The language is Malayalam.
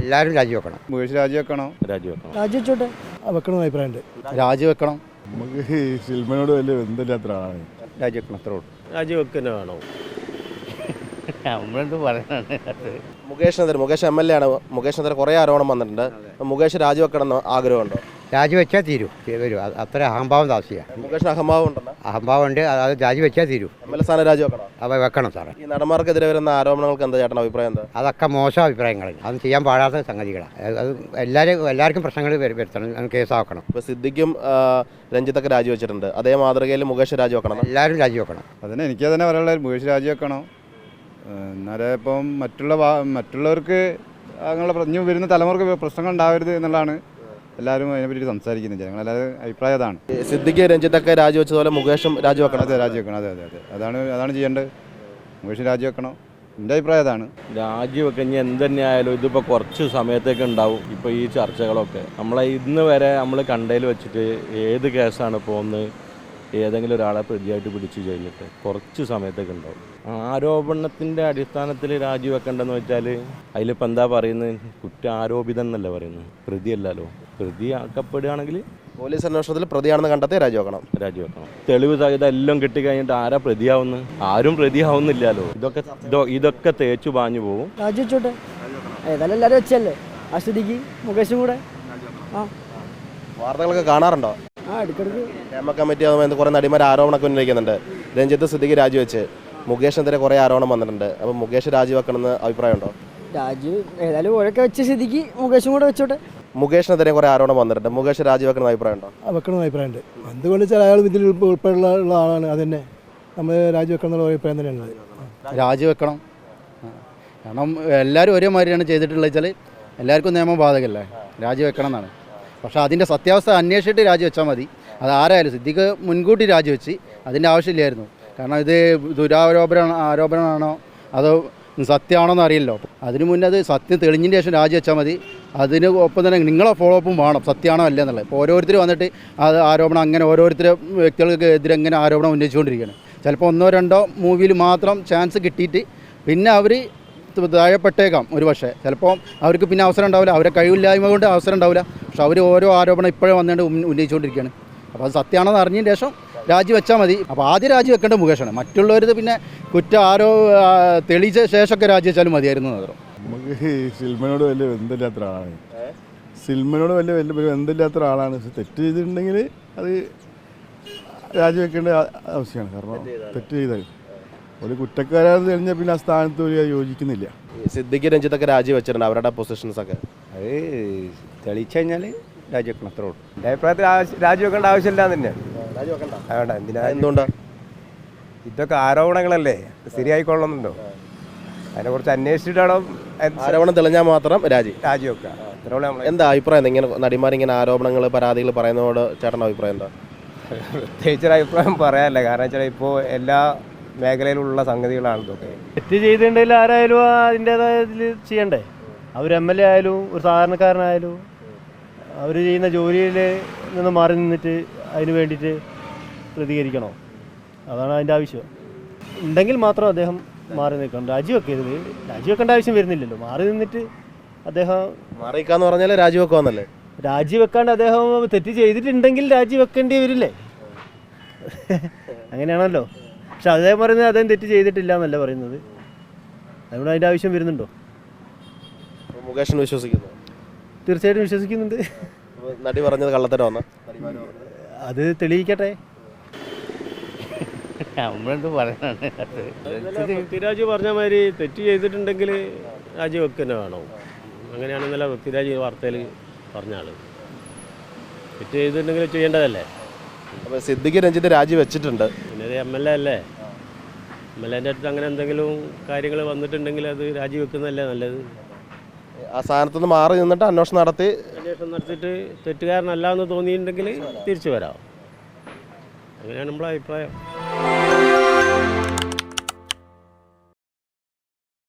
എല്ലാവരും രാജിവെക്കണം. മുകേഷ് രാജിവെക്കണം. രാജിവെച്ചോട്ടെ. വെക്കണം അഭിപ്രായമുണ്ട്. രാജിവെക്കണം. നമുക്ക് സിനിമയോട് വലിയ ബന്ധമില്ലാത്ത ഒരാളാണ്. രാജിവെക്കണം. അത്രേ ഉള്ളൂ. രാജിവെക്കുന്ന വേണോ? നമ്മളെന്ത് പറയാനാണ്. മുകേഷ് MLA ആണ്. മുകേഷിനെതിരെ കുറേ ആരോപണം വന്നിട്ടുണ്ട്. മുകേഷ് രാജിവെക്കണം എന്ന് ആഗ്രഹമുണ്ടോ? രാജിവെച്ചാൽ തീരൂ. വരും. അത്ര അഹംഭാവം താമസിയാണ്. മുകേഷിന് അഹംഭാവം ഉണ്ടെന്ന്. അഹംഭാവം ഉണ്ട്. അത് രാജിവെച്ചാൽ തീരൂ. MLA സ്ഥാനം രാജിവെക്കണം. അപ്പോൾ വെക്കണം സാറേ. ഈ നടന്മാർക്കെതിരെ വരുന്ന ആരോപണങ്ങൾക്ക് എന്താ ചേട്ടൻ അഭിപ്രായം എന്താ? അതൊക്കെ മോശം അഭിപ്രായങ്ങൾ. അത് ചെയ്യാൻ പാടാത്ത സംഗതികളാണ്. അത് എല്ലാവർക്കും പ്രശ്നങ്ങൾ വരുത്തണം. കേസാക്കണം. ഇപ്പോൾ സിദ്ദിഖും രഞ്ജിത്തൊക്കെ രാജിവെച്ചിട്ടുണ്ട്. അതേ മാതൃകയിൽ മുകേഷ് രാജിവെക്കണം. എല്ലാവരും രാജിവെക്കണം. അതിന് എനിക്ക് തന്നെ പറയാനുള്ളത് മുകേഷ് രാജിവെക്കണം. എന്നാലേ ഇപ്പം മറ്റുള്ളവർക്ക് അങ്ങനെ ഇനി വരുന്ന തലമുറക്ക് പ്രശ്നങ്ങൾ ഉണ്ടാവരുത് എന്നുള്ളതാണ് എല്ലാവരും അതിനെപ്പറ്റി സംസാരിക്കുന്നത്. ജനങ്ങളെല്ലാവരും അഭിപ്രായം അതാണ്. സിദ്ദിഖ് രഞ്ജിത്തൊക്കെ രാജിവെച്ചതുപോലെ മുകേഷും രാജിവെക്കണം. അതെ, രാജിവെക്കണം. അതെ അതെ അതെ അതാണ് ചെയ്യേണ്ടത്. മുകേഷ് രാജിവെക്കണം. എൻ്റെ അഭിപ്രായം അതാണ്. രാജിവെക്കഞ്ഞ് എന്ത് തന്നെയായാലും ഇതിപ്പോൾ കുറച്ച് സമയത്തേക്ക് ഉണ്ടാവും. ഇപ്പോൾ ഈ ചർച്ചകളൊക്കെ നമ്മളെ ഇന്ന് വരെ നമ്മൾ കണ്ടതിൽ വെച്ചിട്ട് ഏത് കേസാണ് പോകുന്നത്, ഏതെങ്കിലും ഒരാളെ പ്രതിയായിട്ട് പിടിച്ചു കഴിഞ്ഞിട്ട് കുറച്ച് സമയത്തേക്ക് ഉണ്ടാവും. ആരോപണത്തിൻ്റെ അടിസ്ഥാനത്തിൽ രാജിവെക്കേണ്ടതെന്ന് വെച്ചാൽ അതിലിപ്പോൾ എന്താ പറയുന്നത്? കുറ്റാരോപിതൻ എന്നല്ല പറയുന്നത്, പ്രതിയല്ലല്ലോ. പ്രതിയാക്കപ്പെടുകയാണെങ്കിൽ പോലീസ് അന്വേഷണത്തിൽ പ്രതിയാണെന്ന് കണ്ടെത്തി രാജിവെക്കണം. തെളിവ് സഹിതം എല്ലാം കിട്ടിക്കഴിഞ്ഞിട്ട് ആരാ പ്രതിയാവുന്നത്? ആരും പ്രതിയാവുന്നില്ലല്ലോ. ഇതൊക്കെ തേച്ചു പാഞ്ഞു പോകും. രാജിവെച്ചോട്ടെ. ഏതായാലും എല്ലാവരും വെച്ചല്ലേ. ആ സ്ഥിതിക്ക് മുകേഷും കൂടെ. വാർത്തകളൊക്കെ കാണാറുണ്ടോ? എടുക്കെടുക്ക്. നിയമ കമ്മിറ്റി അതുപോലെ കുറേ നടിമാർ ആരോപണമൊക്കെ ഉന്നയിക്കുന്നുണ്ട്. രഞ്ജിത്ത് സിദ്ദിഖ് രാജിവെച്ച് മുകേഷിനെതിരെ കുറേ ആരോപണം വന്നിട്ടുണ്ട്. അപ്പോൾ മുകേഷ് രാജിവെക്കണമെന്ന് അഭിപ്രായമുണ്ടോ? ഏതായാലും ഓരൊക്കെ വെച്ച സ്ഥിതിക്ക് മുകേഷും കൂടെ വെച്ചോട്ടെ. മുകേഷിനെതിരെ കുറേ ആരോപണം വന്നിട്ടുണ്ട്. മുകേഷ് രാജിവെക്കണമെന്ന് അഭിപ്രായമുണ്ടോ? വെക്കണം അഭിപ്രായമുണ്ട്. എന്തുകൊണ്ട് വെച്ചാൽ അയാൾ ഇതിൽ ഉൾപ്പെടെയുള്ള ആളാണ്. അതന്നെ നമ്മൾ രാജിവെക്കണം എന്നുള്ള അഭിപ്രായം തന്നെയാണ്. രാജിവെക്കണം. കാരണം എല്ലാവരും ഒരേ മാതിരിയാണ് ചെയ്തിട്ടുള്ളത് വെച്ചാൽ എല്ലാവർക്കും നിയമം ബാധകമല്ലേ. രാജിവെക്കണം എന്നാണ്. പക്ഷേ അതിൻ്റെ സത്യാവസ്ഥ അന്വേഷിച്ചിട്ട് രാജിവെച്ചാൽ മതി. അത് ആരായാലും സിദ്ദിഖ് മുൻകൂട്ടി രാജിവെച്ച് അതിൻ്റെ ആവശ്യമില്ലായിരുന്നു. കാരണം ഇത് ആരോപണമാണോ അതോ സത്യമാണോന്ന് അറിയില്ലല്ലോ. അതിന് മുന്നേ അത് സത്യം തെളിഞ്ഞതിന് ശേഷം രാജിവെച്ചാൽ മതി. അതിന് ഒപ്പം തന്നെ നിങ്ങളെ ഫോളോ അപ്പും വേണം, സത്യമാണോ അല്ല എന്നുള്ളത്. ഇപ്പോൾ ഓരോരുത്തർ വന്നിട്ട് അത് ആരോപണം അങ്ങനെ ഓരോരുത്തർ വ്യക്തികൾക്ക് എതിരെ എങ്ങനെ ആരോപണം ഉന്നയിച്ചുകൊണ്ടിരിക്കുകയാണ്. ചിലപ്പോൾ 1-2 മൂവിയിൽ മാത്രം ചാൻസ് കിട്ടിയിട്ട് പിന്നെ അവർ താഴെപ്പെട്ടേക്കാം ഒരു പക്ഷേ. ചിലപ്പോൾ അവർക്ക് പിന്നെ അവസരം ഉണ്ടാവില്ല. അവരെ കഴിവില്ലായ്മ കൊണ്ട് അവസരം ഉണ്ടാവില്ല. പക്ഷെ അവർ ഓരോ ആരോപണം ഇപ്പോഴേ വന്നുകൊണ്ട് ഉന്നയിച്ചുകൊണ്ടിരിക്കുകയാണ്. അപ്പോൾ അത് സത്യമാണെന്ന് അറിഞ്ഞതിന് ശേഷം രാജിവെച്ചാൽ മതി. അപ്പോൾ ആദ്യം രാജിവെക്കേണ്ട മുകേഷാണ്. മറ്റുള്ളവരത് പിന്നെ തെളിയിച്ച ശേഷമൊക്കെ രാജിവെച്ചാലും മതിയായിരുന്നു. നമുക്ക് സിനിമയോട് വലിയ ബന്ധമില്ലാത്ത ഒരാളാണ്. വലിയ ബന്ധമില്ലാത്ത ഒരാളാണ്. തെറ്റ് ചെയ്തിട്ടുണ്ടെങ്കിൽ അത് രാജിവെക്കേണ്ട ആവശ്യമാണ്. കാരണം തെറ്റ് ചെയ്താൽ ഒരു കുറ്റക്കാരാണെന്ന് തെളിഞ്ഞാൽ പിന്നെ ആ സ്ഥാനത്ത് ഒരു യോജിക്കുന്നില്ല. സിദ്ദിഖ് രഞ്ജിത്തൊക്കെ രാജിവെച്ചിട്ടുണ്ട് അവരുടെ പൊസിഷൻസ് ഒക്കെ. അത് തെളിയിച്ചു കഴിഞ്ഞാൽ രാജിവെക്കണം. അത്രേ ഉള്ളൂ. എൻ്റെ അഭിപ്രായത്തിൽ രാജിവെക്കേണ്ട ആവശ്യമില്ല തന്നെ. വേണ്ട. എന്തുകൊണ്ടാണ്? ഇതൊക്കെ ആരോപണങ്ങളല്ലേ, ശരിയായിക്കൊള്ളുന്നുണ്ടോ? അതിനെക്കുറിച്ച് അന്വേഷിച്ചിട്ടാണോ? ആരോപണം തെളിഞ്ഞാൽ മാത്രം രാജിവെക്കുക. എന്താ അഭിപ്രായം? ഇങ്ങനെ നടിമാരിങ്ങനെ ആരോപണങ്ങൾ പരാതികൾ പറയുന്നതോട് ചേട്ടൻ്റെ അഭിപ്രായം എന്താ? പ്രത്യേകിച്ചൊരു അഭിപ്രായം പറയാനല്ല. കാരണം വെച്ചാൽ ഇപ്പോൾ എല്ലാ മേഖലയിലുള്ള സംഗതികളാണ് ഇതൊക്കെ. തെറ്റ് ചെയ്തിട്ടുണ്ടെങ്കിൽ ആരായാലും അതിൻ്റേതായ ഇതിൽ ചെയ്യണ്ടേ. അവർ MLA ആയാലും ഒരു സാധാരണക്കാരനായാലും അവർ ചെയ്യുന്ന ജോലിയിൽ നിന്ന് മാറി നിന്നിട്ട് അതിന് വേണ്ടിയിട്ട് പ്രതികരിക്കണോ? അതാണ് അതിൻ്റെ ആവശ്യം. ഉണ്ടെങ്കിൽ മാത്രം അദ്ദേഹം മാറി നിൽക്കണം. രാജിവെക്കേണ്ട ആവശ്യം വരുന്നില്ലല്ലോ. മാറി നിന്നിട്ട് അദ്ദേഹം മാറിക്കാന്ന് പറഞ്ഞാൽ രാജിവെക്കുവാന്നല്ലേ? രാജിവെക്കാണ്ട് അദ്ദേഹം തെറ്റ് ചെയ്തിട്ടുണ്ടെങ്കിൽ രാജിവെക്കേണ്ടി വരില്ലേ? അങ്ങനെയാണല്ലോ. പക്ഷെ അദ്ദേഹം പറയുന്നത് അദ്ദേഹം തെറ്റ് ചെയ്തിട്ടില്ല എന്നല്ല പറയുന്നത്. അതുകൊണ്ട് അതിൻ്റെ ആവശ്യം വരുന്നുണ്ടോ? മുകേഷിന് വിശ്വസിക്കുന്നു? തീർച്ചയായിട്ടും വിശ്വസിക്കുന്നുണ്ട്. നടി പറഞ്ഞത് കള്ളത്തരമാണ്. അത് തെളിയിക്കട്ടെ. നമ്മളെന്ത് പറയാനാണ്. പൃഥ്വിരാജ് പറഞ്ഞ മാതിരി തെറ്റ് ചെയ്തിട്ടുണ്ടെങ്കിൽ രാജിവെക്കുന്ന വേണോ? അങ്ങനെയാണെന്നല്ല പൃഥ്വിരാജ് വാർത്തയിൽ പറഞ്ഞ ആൾ. തെറ്റ് ചെയ്തിട്ടുണ്ടെങ്കിൽ ചെയ്യേണ്ടതല്ലേ? അപ്പോൾ സിദ്ദിഖ് രഞ്ജിത്ത് രാജിവെച്ചിട്ടുണ്ട്. പിന്നെ ഒരു MLA അല്ലേ? MLAൻ്റെ അടുത്ത് അങ്ങനെ എന്തെങ്കിലും കാര്യങ്ങൾ വന്നിട്ടുണ്ടെങ്കിൽ അത് രാജിവെക്കുന്നതല്ലേ നല്ലത്? ആ സ്ഥാനത്തുനിന്ന് മാറി നിന്നിട്ട് അന്വേഷണം നടത്തിയിട്ട് തെറ്റുകാരനല്ല എന്ന് തോന്നിയിട്ടുണ്ടെങ്കിൽ തിരിച്ചു വരാം. അങ്ങനെയാണ് നമ്മളെ അഭിപ്രായം.